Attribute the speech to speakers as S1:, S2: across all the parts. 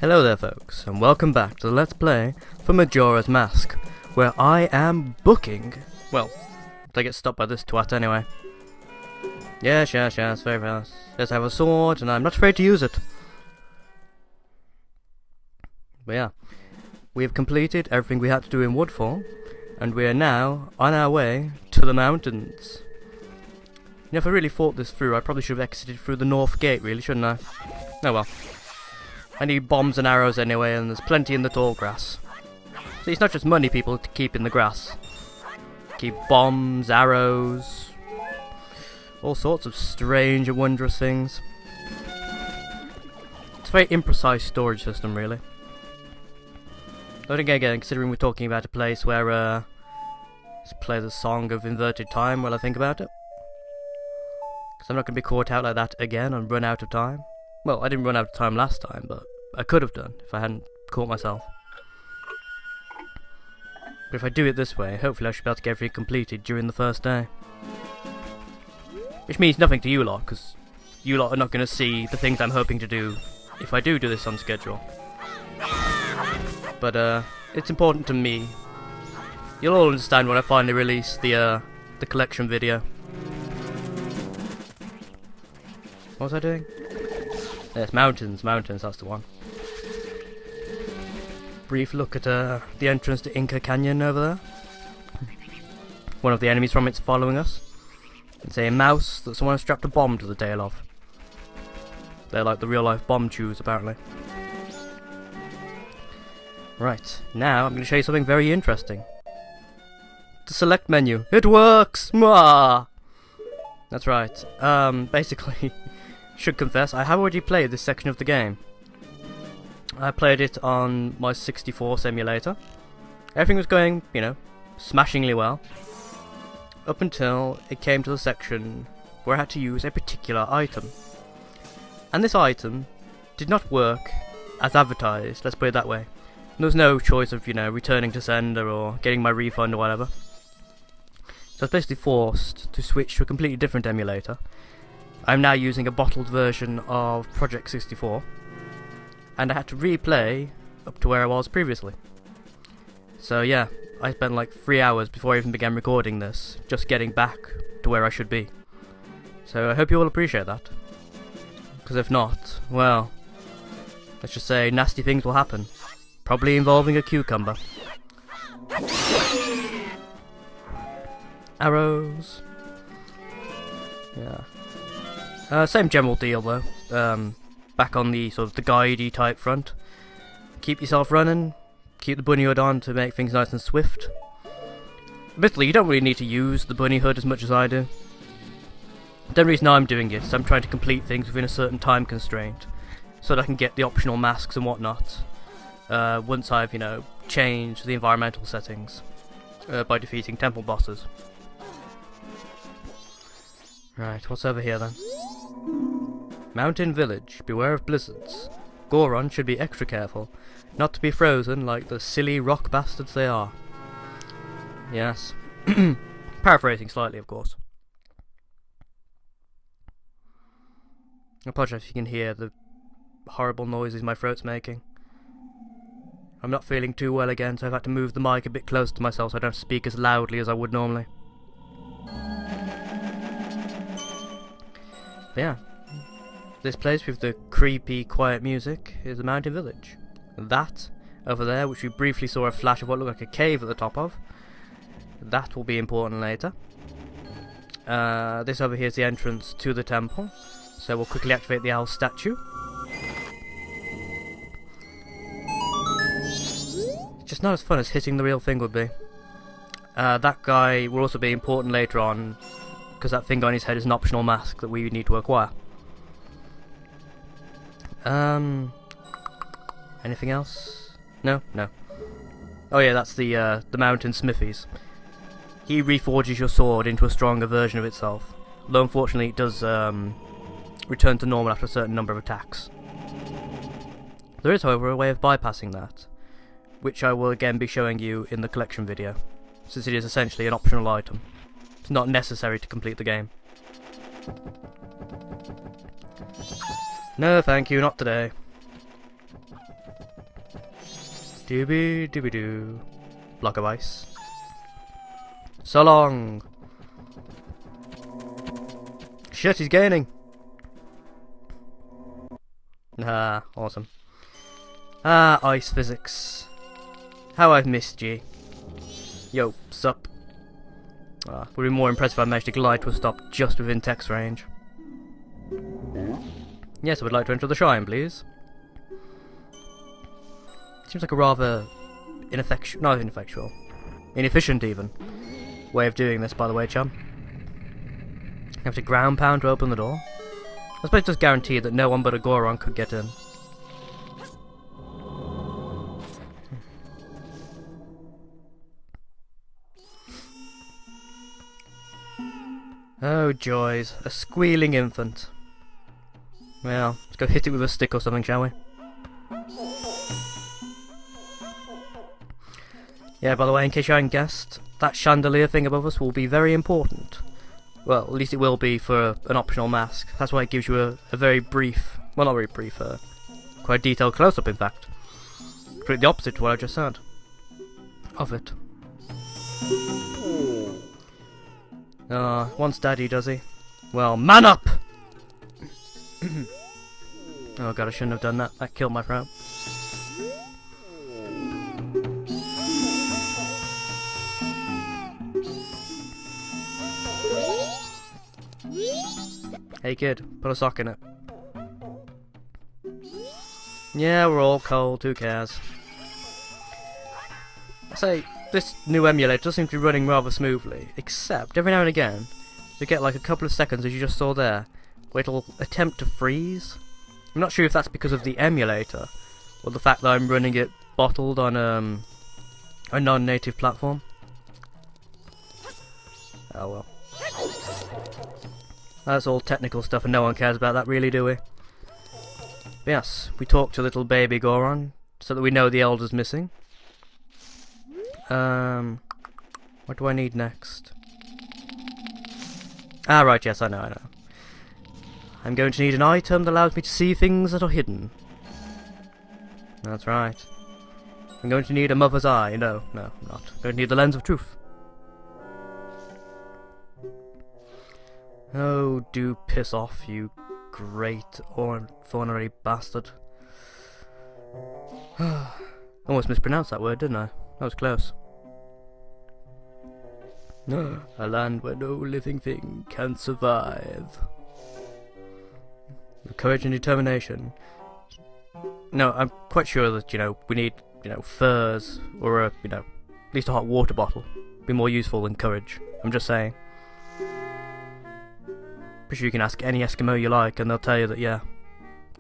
S1: Hello there folks, and welcome back to the Let's Play for Majora's Mask, where I am booking. Well, they get stopped by this twat anyway. Yes, very fast. Yes, I have a sword, and I'm not afraid to use it. But yeah, we have completed everything we had to do in Woodfall, and we are now on our way to the mountains. You know, if I really thought this through, I probably should have exited through the north gate, really, shouldn't I? Oh well. I need bombs and arrows anyway, and there's plenty in the tall grass. See, it's not just money people to keep in the grass. Keep bombs, arrows, all sorts of strange and wondrous things. It's a very imprecise storage system, really. But again, considering we're talking about a place where, let's play the Song of Inverted Time while I think about it. Because I'm not going to be caught out like that again and run out of time. Well, I didn't run out of time last time, but I could have done if I hadn't caught myself. But if I do it this way, hopefully I should be able to get everything completed during the first day. Which means nothing to you lot, because you lot are not going to see the things I'm hoping to do if I do this on schedule. But it's important to me. You'll all understand when I finally release the collection video. What was I doing? Yes, mountains, that's the one. Brief look at the entrance to Inca Canyon over there. One of the enemies from it's following us. It's a mouse that someone has strapped a bomb to the tail of. They're like the real life bomb chews, apparently. Right, now I'm going to show you something very interesting. The select menu. It works! Mwah! That's right. Basically... should confess, I have already played this section of the game. I played it on my 64 emulator. Everything was going, you know, smashingly well. Up until it came to the section where I had to use a particular item. And this item did not work as advertised, let's put it that way. There was no choice of, you know, returning to sender or getting my refund or whatever. So I was basically forced to switch to a completely different emulator. I'm now using a bottled version of Project 64, and I had to replay up to where I was previously. So yeah, I spent like 3 hours before I even began recording this, just getting back to where I should be. So I hope you all appreciate that. Because if not, well, let's just say nasty things will happen. Probably involving a cucumber. Arrows. Yeah. Same general deal though, back on the sort of the guidey type front. Keep yourself running, keep the bunny hood on to make things nice and swift. Admittedly, you don't really need to use the bunny hood as much as I do. The only reason I'm doing it is I'm trying to complete things within a certain time constraint, so that I can get the optional masks and whatnot, once I've, you know, changed the environmental settings, by defeating temple bosses. Right, what's over here then? Mountain Village, beware of blizzards. Goron should be extra careful, not to be frozen like the silly rock bastards they are. Yes. Paraphrasing slightly, of course. I apologize if you can hear the horrible noises my throat's making. I'm not feeling too well again, so I've had to move the mic a bit closer to myself so I don't speak as loudly as I would normally. But yeah, this place with the creepy, quiet music is the Mountain Village. That, over there, which we briefly saw a flash of what looked like a cave at the top of, that will be important later. This over here is the entrance to the temple, so we'll quickly activate the owl statue. It's just not as fun as hitting the real thing would be. That guy will also be important later on, because that thing on his head is an optional mask that we need to acquire. Anything else? No? No. Oh yeah, that's the mountain smithies. He reforges your sword into a stronger version of itself. Though unfortunately it does return to normal after a certain number of attacks. There is, however, a way of bypassing that, which I will again be showing you in the collection video, since it is essentially an optional item. It's not necessary to complete the game. No, thank you, not today. Doobie doobie doo. Block of ice. So long! Shit, he's gaining! Ah, awesome. Ah, ice physics. How I've missed ye. Yo, sup? Would be more impressive if I managed to glide to a stop just within text range. Yes, I would like to enter the shrine, please. Seems like a rather inefficient even, way of doing this, by the way, chum. You have to ground pound to open the door. I suppose it does guarantee that no one but a Goron could get in. Oh joys, a squealing infant. Well, let's go hit it with a stick or something, shall we? Yeah, by the way, in case you hadn't guessed, that chandelier thing above us will be very important. Well, at least it will be for an optional mask. That's why it gives you a very brief, well not very brief, quite detailed close-up in fact. Completely the opposite to what I just said. Of it. Wants daddy, does he? Well, man up! Oh god, I shouldn't have done that. That killed my throat. Hey kid, put a sock in it. Yeah, we're all cold, who cares? I say, this new emulator does seem to be running rather smoothly, except every now and again, you get like a couple of seconds, as you just saw there, where it'll attempt to freeze. I'm not sure if that's because of the emulator, or the fact that I'm running it bottled on a non-native platform. Oh well. That's all technical stuff and no one cares about that really, do we? But yes, we talked to little baby Goron, so that we know the Elder's missing. What do I need next? Ah right, yes, I know. I'm going to need an item that allows me to see things that are hidden. That's right. I'm going to need a mother's eye. No, I'm not. I'm going to need the lens of truth. Oh, do piss off, you great ornery bastard. Almost mispronounced that word, didn't I? That was close. A land where no living thing can survive. With courage and determination. No, I'm quite sure that, we need, furs, or at least a hot water bottle. Be more useful than courage. I'm just saying. Pretty sure you can ask any Eskimo you like and they'll tell you that, yeah,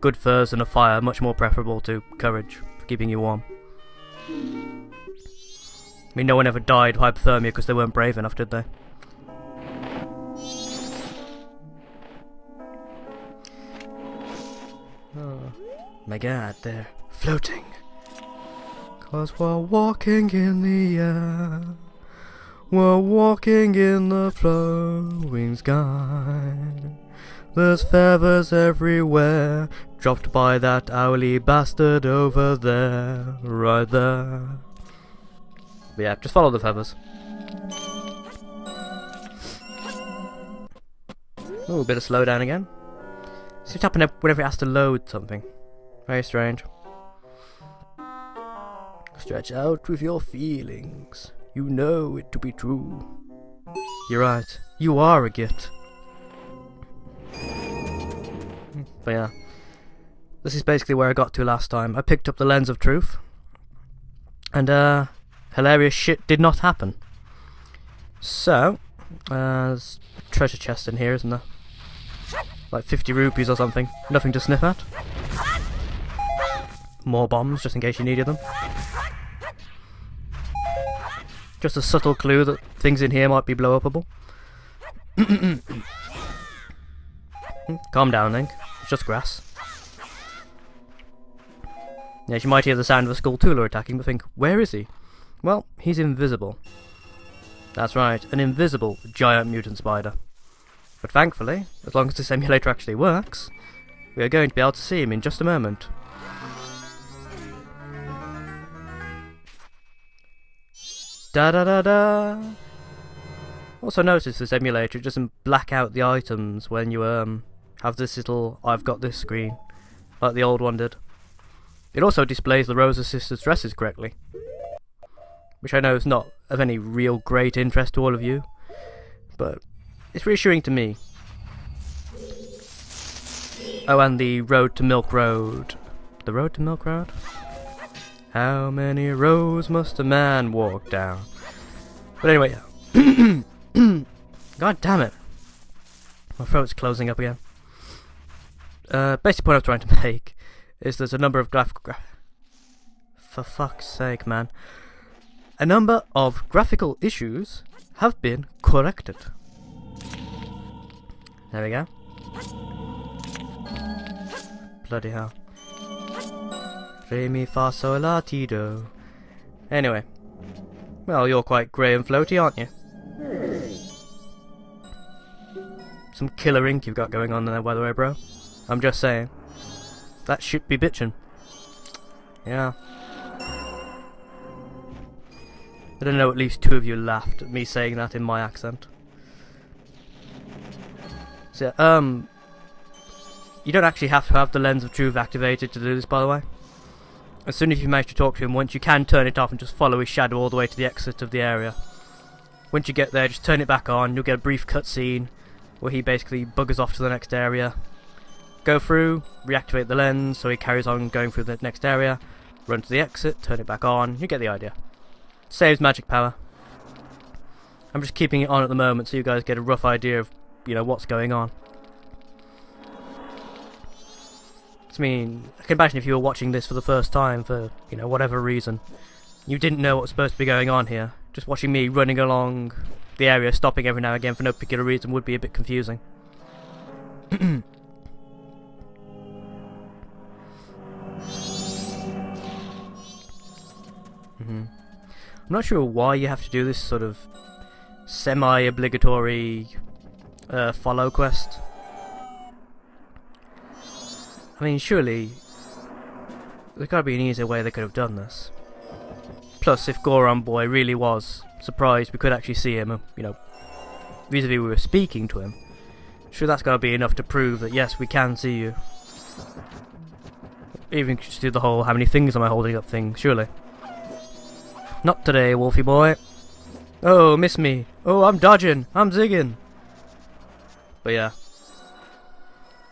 S1: good furs and a fire are much more preferable to courage for keeping you warm. I mean, no one ever died of hypothermia because they weren't brave enough, did they? Oh my god, they're floating. 'Cause we're walking in the air. We're walking in the flowing sky. There's feathers everywhere, dropped by that owly bastard over there, right there. But yeah, just follow the feathers. Ooh, a bit of slowdown again. Seems to happen whenever it has to load something. Very strange. Stretch out with your feelings. You know it to be true. You're right. You are a git. But yeah. This is basically where I got to last time. I picked up the lens of truth. And hilarious shit did not happen. So, there's a treasure chest in here, isn't there? Like 50 rupees or something. Nothing to sniff at. More bombs, just in case you needed them. Just a subtle clue that things in here might be blow-upable. Calm down, Link. It's just grass. Yes, you might hear the sound of a Skulltula attacking, but think, where is he? Well, he's invisible. That's right, an invisible giant mutant spider. But thankfully, as long as this emulator actually works, we are going to be able to see him in just a moment. Da da da da. Also notice this emulator doesn't black out the items when you have this little I've got this screen, like the old one did. It also displays the Rosa sisters' dresses correctly, which I know is not of any real great interest to all of you, but it's reassuring to me. Oh, and the Road to Milk Road. The Road to Milk Road? How many roads must a man walk down? But anyway, God damn it. My throat's closing up again. Basic point I was trying to make is there's a number of for fuck's sake, man. A number of graphical issues have been corrected. There we go. Bloody hell. Re mi fa sol la ti do. Anyway. Well, you're quite grey and floaty, aren't you? Some killer ink you've got going on there, by the way, bro. I'm just saying. That should be bitchin'. Yeah. I don't know, at least 2 of you laughed at me saying that in my accent. So, you don't actually have to have the Lens of Truth activated to do this, by the way. As soon as you manage to talk to him once, you can turn it off and just follow his shadow all the way to the exit of the area. Once you get there, just turn it back on, you'll get a brief cutscene where he basically buggers off to the next area. Go through, reactivate the lens so he carries on going through the next area, run to the exit, turn it back on, you get the idea. Saves magic power. I'm just keeping it on at the moment so you guys get a rough idea of, you know, what's going on. I mean, I can imagine if you were watching this for the first time for, you know, whatever reason, you didn't know what was supposed to be going on here. Just watching me running along the area, stopping every now and again for no particular reason would be a bit confusing. I'm not sure why you have to do this sort of semi-obligatory follow quest. I mean, surely there's got to be an easier way they could have done this. Plus, if Goron Boy really was surprised we could actually see him, you know, vis-a-vis we were speaking to him, sure that's got to be enough to prove that yes, we can see you. Even just do the whole how many fingers am I holding up thing, surely. Not today, Wolfie boy. Oh, miss me. Oh, I'm dodging. I'm zigging. But yeah.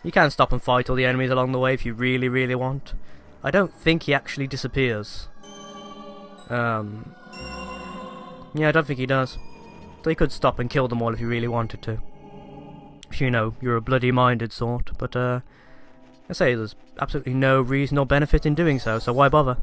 S1: You can stop and fight all the enemies along the way if you really, really want. I don't think he actually disappears. Yeah, I don't think he does. So you could stop and kill them all if you really wanted to. If you know, you're a bloody-minded sort. But, I say there's absolutely no reason or benefit in doing so, so why bother?